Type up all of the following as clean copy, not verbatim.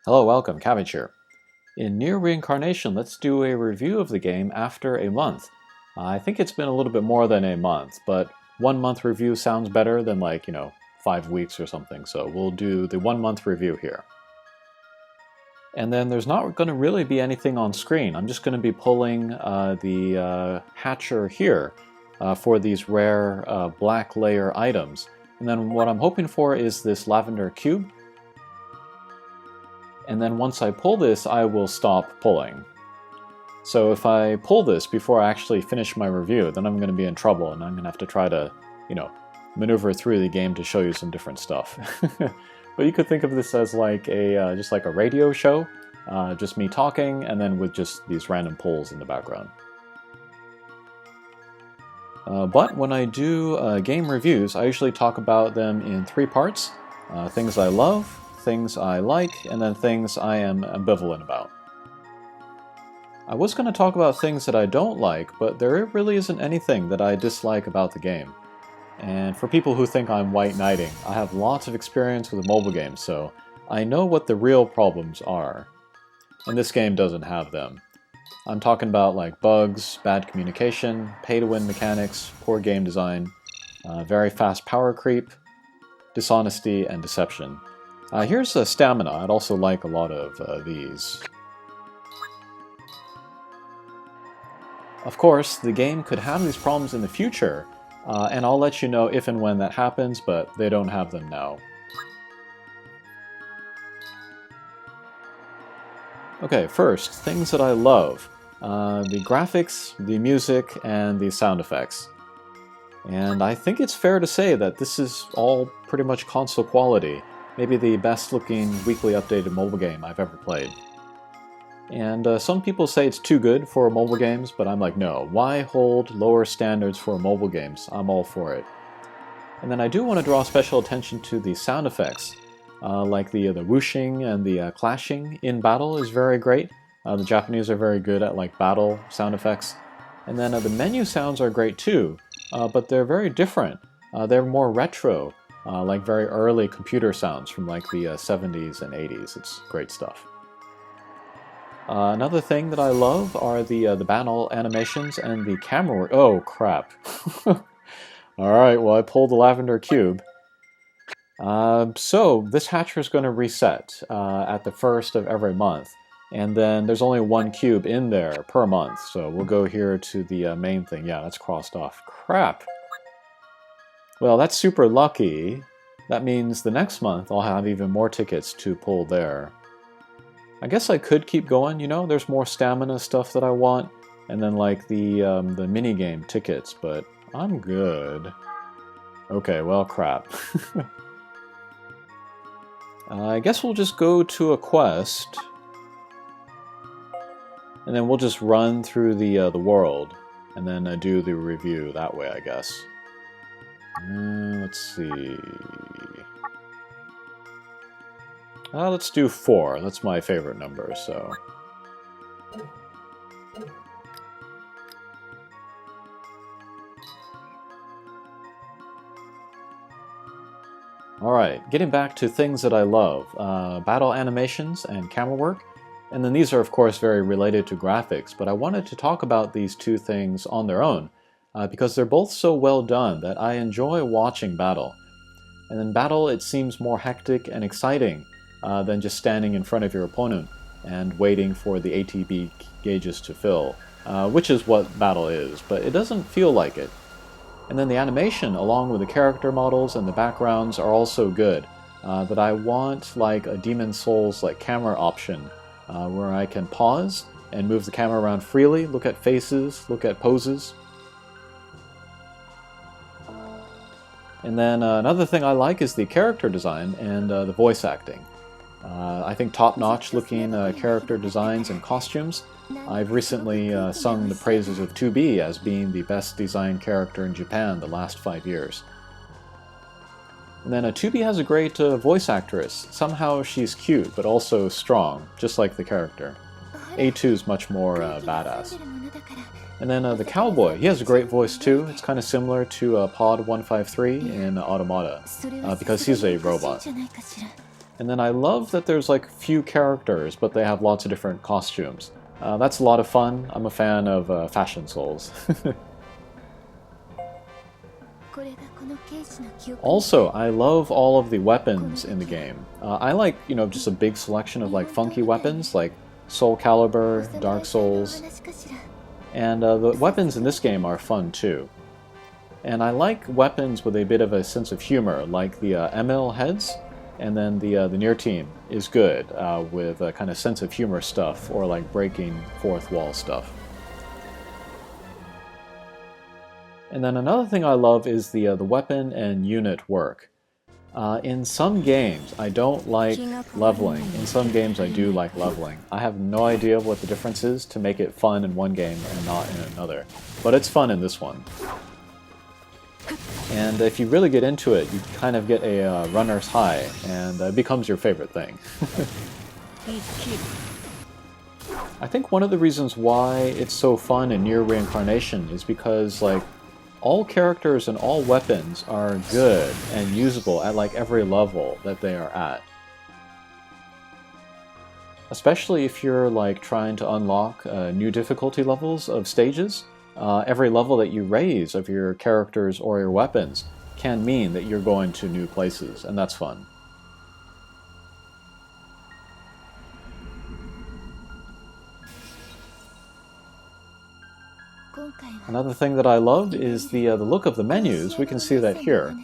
Hello, welcome, Cabbage here. In Nier Reincarnation, let's do a review of the game after a month. I think it's been a little bit more than a month, but 1 month review sounds better than 5 weeks or something, so we'll do the 1 month review here. And then there's not going to really be anything on screen. I'm just going to be pulling the hatcher here for these rare black layer items. And then what I'm hoping for is this lavender cube. And then once I pull this, I will stop pulling. So if I pull this before I actually finish my review, then I'm going to be in trouble, and I'm going to have to try to, maneuver through the game to show you some different stuff. But you could think of this as just like a radio show, just me talking, and then with just these random pulls in the background. But when I do game reviews, I usually talk about them in 3 parts. Things I love, things I like, and then things I am ambivalent about. I was going to talk about things that I don't like, but there really isn't anything that I dislike about the game. And for people who think I'm white knighting, I have lots of experience with mobile games, so I know what the real problems are. And this game doesn't have them. I'm talking about bugs, bad communication, pay-to-win mechanics, poor game design, very fast power creep, dishonesty, and deception. Here's stamina. I'd also like a lot of these. Of course, the game could have these problems in the future, and I'll let you know if and when that happens, but they don't have them now. Okay, first, things that I love. The graphics, the music, and the sound effects. And I think it's fair to say that this is all pretty much console quality. Maybe the best looking weekly updated mobile game I've ever played. And some people say it's too good for mobile games, but I'm like, no, why hold lower standards for mobile games? I'm all for it. And then I do want to draw special attention to the sound effects. Like the whooshing and the clashing in battle is very great. The Japanese are very good at battle sound effects. And then the menu sounds are great too, but they're very different. They're more retro. Like very early computer sounds from the 70s and 80s. It's great stuff. Another thing that I love are the battle animations and the camera work. Oh crap! Alright, well I pulled the lavender cube. So this hatcher is going to reset at the first of every month. And then there's only 1 cube in there per month. So we'll go here to the main thing. Yeah, that's crossed off. Crap! Well, that's super lucky. That means the next month I'll have even more tickets to pull there. I guess I could keep going, there's more stamina stuff that I want, and then the minigame tickets, but I'm good. Okay, well, crap. I guess we'll just go to a quest, and then we'll just run through the world, and then do the review that way, I guess. Let's see. Let's do 4. That's my favorite number, so. Alright, getting back to things that I love. Battle animations and camera work. And then these are of course very related to graphics, but I wanted to talk about these 2 things on their own. Because they're both so well done that I enjoy watching battle. And in battle it seems more hectic and exciting than just standing in front of your opponent and waiting for the ATB gauges to fill, which is what battle is, but it doesn't feel like it. And then the animation along with the character models and the backgrounds are also good, that I want a Demon's Souls camera option where I can pause and move the camera around freely, look at faces, look at poses. And then another thing I like is the character design and the voice acting. I think top-notch looking character designs and costumes. I've recently sung the praises of 2B as being the best designed character in Japan the last 5 years. And then 2B has a great voice actress. Somehow she's cute, but also strong, just like the character. A2 is much more badass. And then the cowboy, he has a great voice too. It's kind of similar to Pod 153 in Automata, because he's a robot. And then I love that there's like few characters, but they have lots of different costumes. That's a lot of fun. I'm a fan of Fashion Souls. Also, I love all of the weapons in the game. I like, just a big selection of like funky weapons, like Soul Calibur, Dark Souls, and the weapons in this game are fun too. And I like weapons with a bit of a sense of humor, like the ML heads, and then the Nier team is good with a kind of sense of humor stuff, or like breaking fourth wall stuff. And then another thing I love is the weapon and unit work. In some games, I don't like leveling. In some games, I do like leveling. I have no idea what the difference is to make it fun in one game and not in another. But it's fun in this one. And if you really get into it, you kind of get a runner's high, and it becomes your favorite thing. I think one of the reasons why it's so fun in Nier Reincarnation is because, like, all characters and all weapons are good and usable at like every level that they are at. Especially if you're like trying to unlock new difficulty levels of stages, every level that you raise of your characters or your weapons can mean that you're going to new places, and that's fun. Another thing that I love is the look of the menus. We can see that here.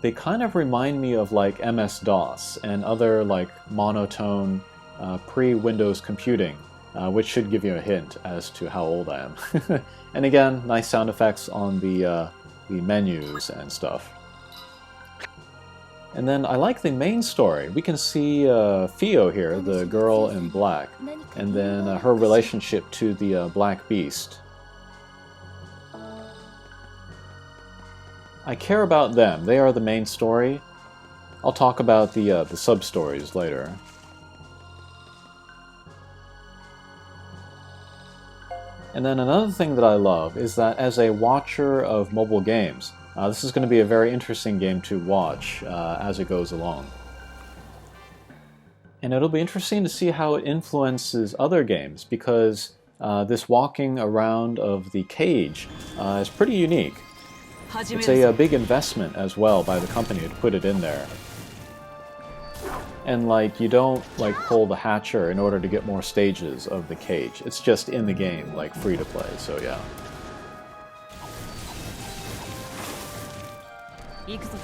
They kind of remind me of like MS-DOS and other like monotone pre-Windows computing, which should give you a hint as to how old I am. And again, nice sound effects on the menus and stuff. And then I like the main story. We can see Fio here, the girl in black, and then her relationship to the Black Beast. I care about them. They are the main story. I'll talk about the sub-stories later. And then another thing that I love is that as a watcher of mobile games, this is going to be a very interesting game to watch as it goes along. And it'll be interesting to see how it influences other games, because this walking around of the cage is pretty unique. It's a big investment as well by the company to put it in there. And like, you don't like pull the hatcher in order to get more stages of the cage. It's just in the game, like free to play, so yeah.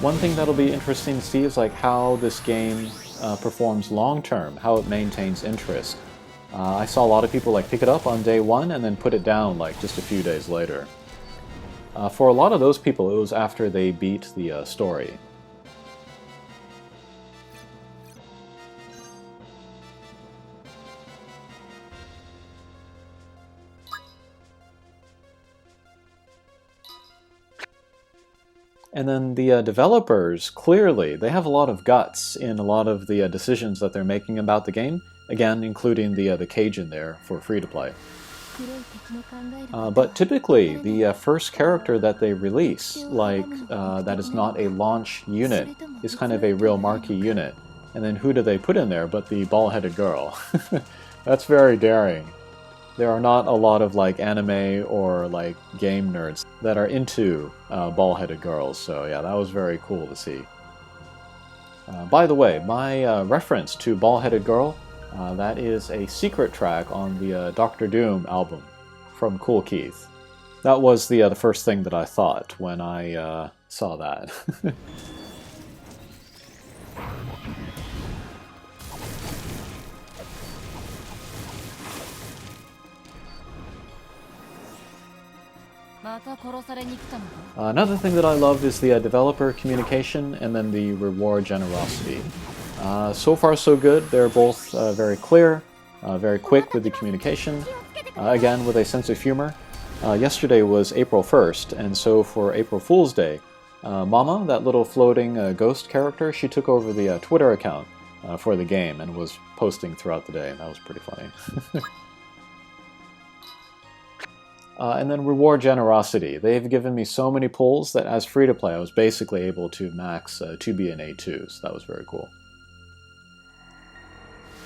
One thing that'll be interesting to see is like how this game performs long term, how it maintains interest. I saw a lot of people like pick it up on day one and then put it down like just a few days later. For a lot of those people, it was after they beat the story. And then the developers, clearly, they have a lot of guts in a lot of the decisions that they're making about the game, again, including the cage in there for free-to-play. But typically, the first character that they release, like that is not a launch unit, is kind of a real marquee unit. And then who do they put in there but the bald-headed girl? That's very daring. There are not a lot of like anime or like game nerds that are into bald-headed girls, so yeah, that was very cool to see. By the way, my reference to Bald-Headed Girl, that is a secret track on the Dr. Doom album from Kool Keith. That was the first thing that I thought when I saw that. Another thing that I love is the developer communication and then the reward generosity. So far so good. They're both very clear, very quick with the communication, again with a sense of humor. Yesterday was April 1st, and so for April Fool's Day, Mama, that little floating ghost character, she took over the Twitter account for the game and was posting throughout the day, and that was pretty funny. And then reward generosity. They've given me so many pulls that as free-to-play I was basically able to max 2B and A2, so that was very cool.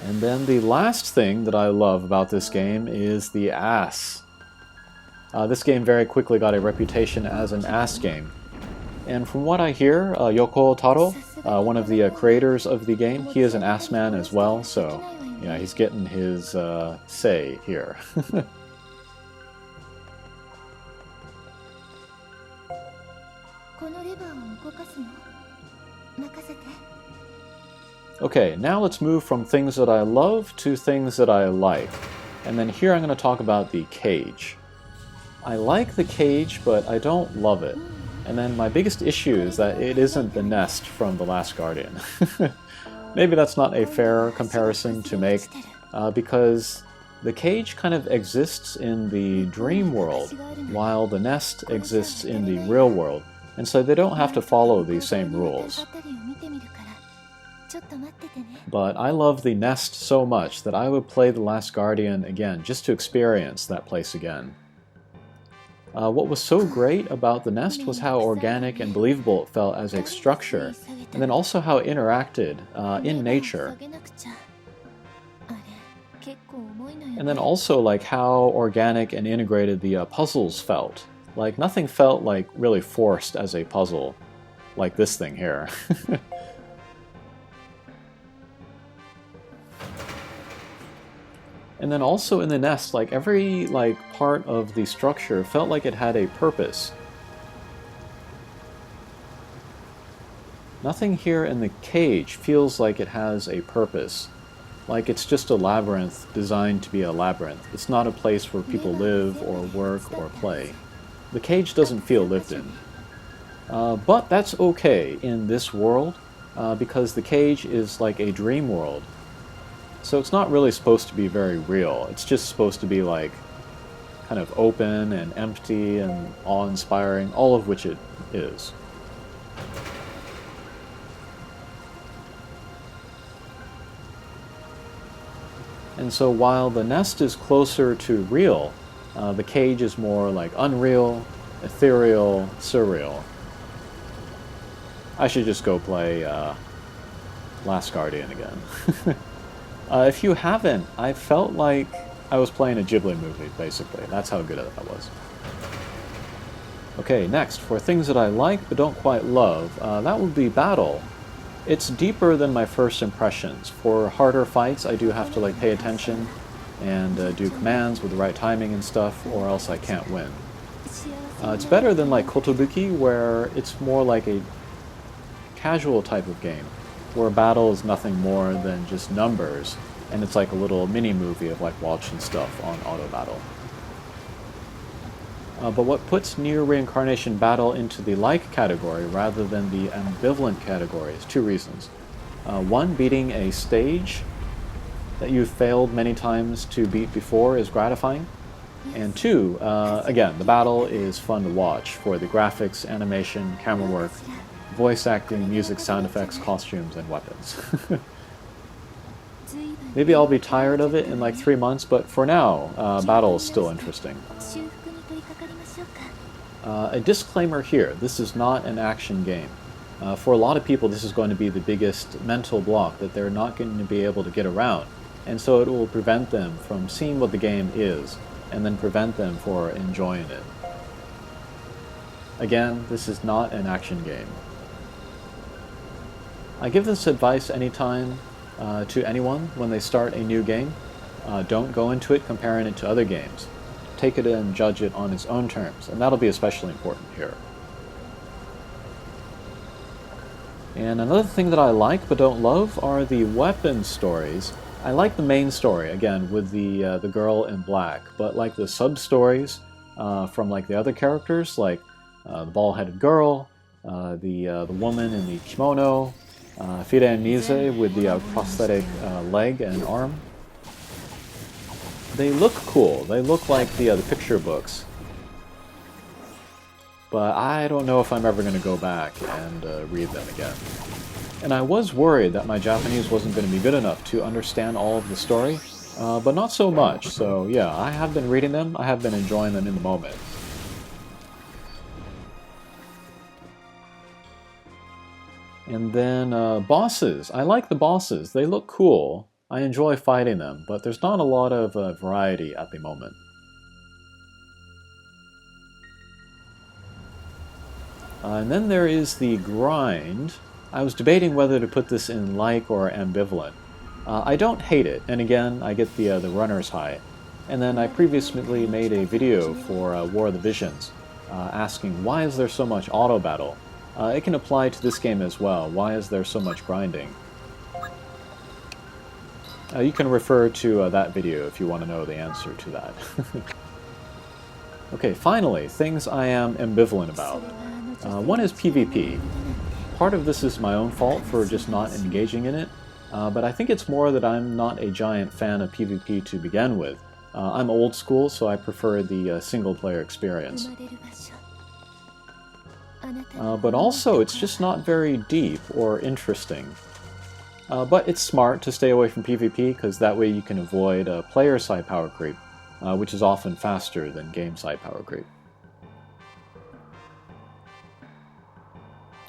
And then the last thing that I love about this game is the ass. This game very quickly got a reputation as an ass game. And from what I hear, Yoko Taro, one of the creators of the game, he is an ass man as well, so yeah, he's getting his say here. Okay, now let's move from things that I love to things that I like. And then here I'm going to talk about the cage. I like the cage, but I don't love it. And then my biggest issue is that it isn't the nest from The Last Guardian. Maybe that's not a fair comparison to make, because the cage kind of exists in the dream world, while the nest exists in the real world, and so they don't have to follow the same rules. But I love the nest so much that I would play The Last Guardian again, just to experience that place again. What was so great about the nest was how organic and believable it felt as a structure, and then also how it interacted in nature. And then also like how organic and integrated the puzzles felt. Like nothing felt like really forced as a puzzle, like this thing here. And then also in the nest, like every part of the structure felt like it had a purpose. Nothing here in the cage feels like it has a purpose. Like it's just a labyrinth designed to be a labyrinth. It's not a place where people live or work or play. The cage doesn't feel lived in. But that's okay in this world, because the cage is like a dream world. So it's not really supposed to be very real. It's just supposed to be like kind of open and empty and awe-inspiring, all of which it is. And so while the nest is closer to real, the cage is more like unreal, ethereal, surreal. I should just go play Last Guardian again. If you haven't, I felt like I was playing a Ghibli movie, basically. That's how good that was. Okay, next, for things that I like but don't quite love, that would be battle. It's deeper than my first impressions. For harder fights, I do have to like pay attention and do commands with the right timing and stuff, or else I can't win. It's better than like Kotobuki, where it's more like a casual type of game, where battle is nothing more than just numbers, and it's like a little mini-movie of like watching stuff on auto battle. But what puts Nier Reincarnation battle into the like category rather than the ambivalent category is two reasons. One, beating a stage that you've failed many times to beat before is gratifying. And two, again, the battle is fun to watch for the graphics, animation, camera work, voice acting, music, sound effects, costumes, and weapons. Maybe I'll be tired of it in like 3 months, but for now, battle is still interesting. A disclaimer here, this is not an action game. For a lot of people, this is going to be the biggest mental block that they're not going to be able to get around, and so it will prevent them from seeing what the game is, and then prevent them from enjoying it. Again, this is not an action game. I give this advice anytime to anyone when they start a new game. Don't go into it comparing it to other games. Take it and judge it on its own terms, and that'll be especially important here. And another thing that I like but don't love are the weapon stories. I like the main story, again, with the girl in black, but like the sub-stories from like the other characters, like the bald-headed girl, the woman in the kimono, Fire and Mise with the prosthetic leg and arm. They look cool. They look like the picture books. But I don't know if I'm ever going to go back and read them again. And I was worried that my Japanese wasn't going to be good enough to understand all of the story, but not so much. So yeah, I have been reading them. I have been enjoying them in the moment. And then bosses. I like the bosses. They look cool. I enjoy fighting them, but there's not a lot of variety at the moment. And then there is the grind. I was debating whether to put this in like or ambivalent. I don't hate it, and again, I get the runner's high. And then I previously made a video for War of the Visions, asking why is there so much auto battle? It can apply to this game as well. Why is there so much grinding? You can refer to that video if you want to know the answer to that. Okay, finally, things I am ambivalent about. One is PvP. Part of this is my own fault for just not engaging in it, but I think it's more that I'm not a giant fan of PvP to begin with. I'm old school, so I prefer the single-player experience. But also, it's just not very deep or interesting. But it's smart to stay away from PvP, because that way you can avoid player-side power creep, which is often faster than game-side power creep.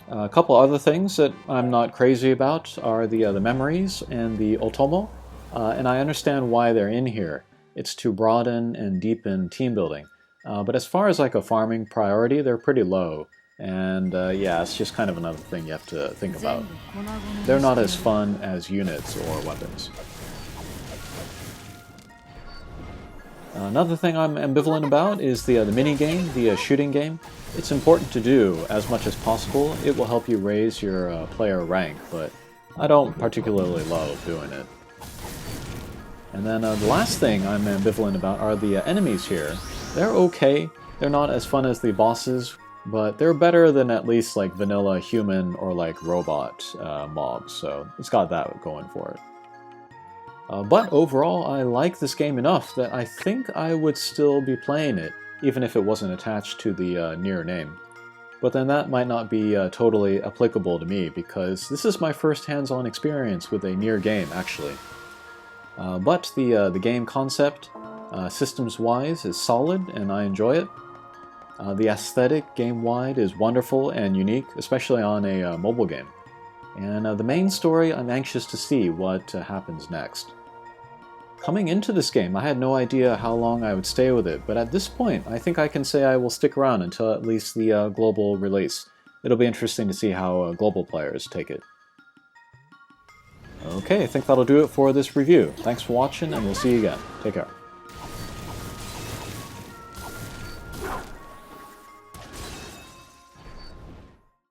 A couple other things that I'm not crazy about are the memories and the OTOMO, and I understand why they're in here. It's to broaden and deepen team building. But as far as like a farming priority, they're pretty low. And yeah, it's just kind of another thing you have to think about. They're not as fun as units or weapons. Another thing I'm ambivalent about is the mini-game, the shooting game. It's important to do as much as possible. It will help you raise your player rank, but I don't particularly love doing it. And then the last thing I'm ambivalent about are the enemies here. They're okay. They're not as fun as the bosses, but they're better than at least like vanilla human or like robot mobs, so it's got that going for it. But overall, I like this game enough that I think I would still be playing it, even if it wasn't attached to the Nier name. But then that might not be totally applicable to me, because this is my first hands-on experience with a Nier game, actually. But the game concept, systems-wise, is solid, and I enjoy it. The aesthetic, game-wide, is wonderful and unique, especially on a mobile game. And the main story, I'm anxious to see what happens next. Coming into this game, I had no idea how long I would stay with it, but at this point, I think I can say I will stick around until at least the global release. It'll be interesting to see how global players take it. Okay, I think that'll do it for this review. Thanks for watching, and we'll see you again. Take care.